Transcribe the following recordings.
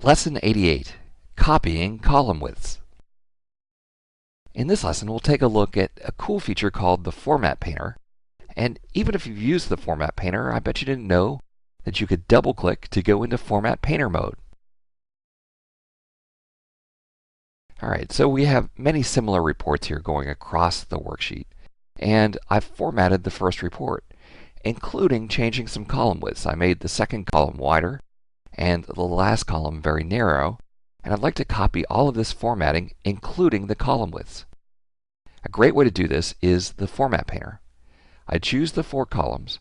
Lesson 88, Copying Column Widths. In this lesson, we'll take a look at a cool feature called the Format Painter. And even if you've used the Format Painter, I bet you didn't know that you could double-click to go into Format Painter mode. Alright, so we have many similar reports here going across the worksheet. And I've formatted the first report, including changing some column widths. I made the second column wider and the last column very narrow, and I'd like to copy all of this formatting, including the column widths. A great way to do this is the Format Painter. I choose the 4 columns,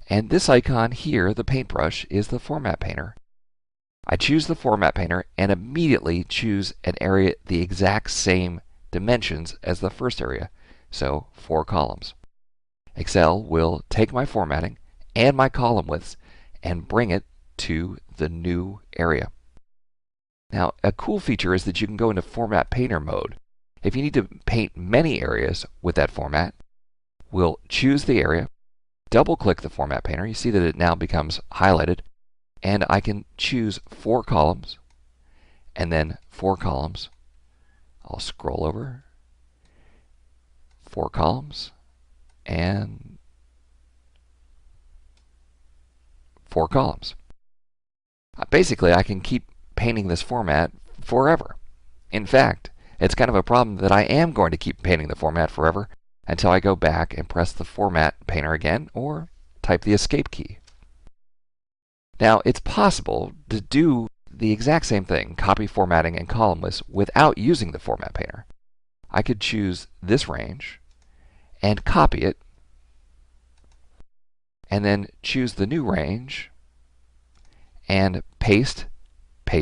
and this icon here, the paintbrush, is the Format Painter. I choose the Format Painter and immediately choose an area the exact same dimensions as the first area, so 4 columns. Excel will take my formatting and my column widths and bring it to the new area. Now, a cool feature is that you can go into Format Painter mode. If you need to paint many areas with that format, we'll choose the area, double-click the Format Painter. You see that it now becomes highlighted, and I can choose 4 columns and then 4 columns. I'll scroll over, 4 columns and 4 columns. Basically, I can keep painting this format forever. In fact, it's kind of a problem that I am going to keep painting the format forever until I go back and press the Format Painter again or type the Escape key. Now, it's possible to do the exact same thing, copy formatting and column widths, without using the Format Painter. I could choose this range and copy it, and then choose the new range and paste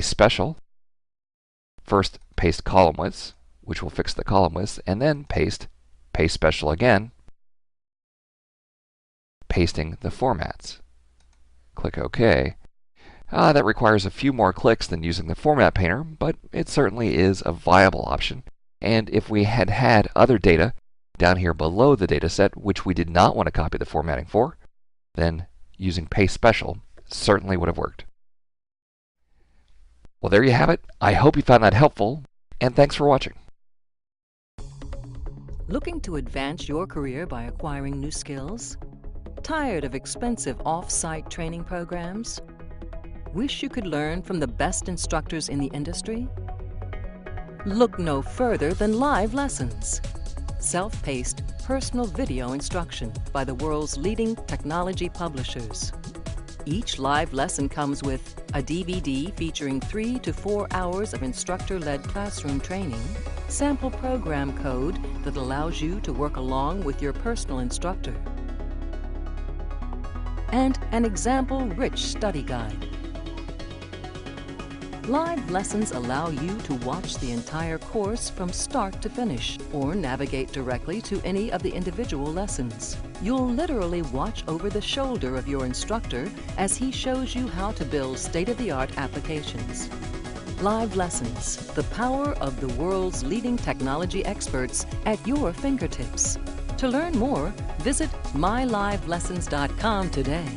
special. First paste column widths, which will fix the column widths, and then paste special again, pasting the formats. Click OK. That requires a few more clicks than using the Format Painter, but it certainly is a viable option. And if we had had other data down here below the data set, which we did not want to copy the formatting for, then using paste special certainly would have worked. Well, there you have it. I hope you found that helpful, and thanks for watching. Looking to advance your career by acquiring new skills? Tired of expensive off-site training programs? Wish you could learn from the best instructors in the industry? Look no further than live lessons. Self-paced, personal video instruction by the world's leading technology publishers. Each live lesson comes with a DVD featuring 3 to 4 hours of instructor-led classroom training, sample program code that allows you to work along with your personal instructor, and an example-rich study guide. Live lessons allow you to watch the entire course from start to finish, or navigate directly to any of the individual lessons. You'll literally watch over the shoulder of your instructor as he shows you how to build state-of-the-art applications. Live lessons, the power of the world's leading technology experts at your fingertips. To learn more, visit mylivelessons.com today.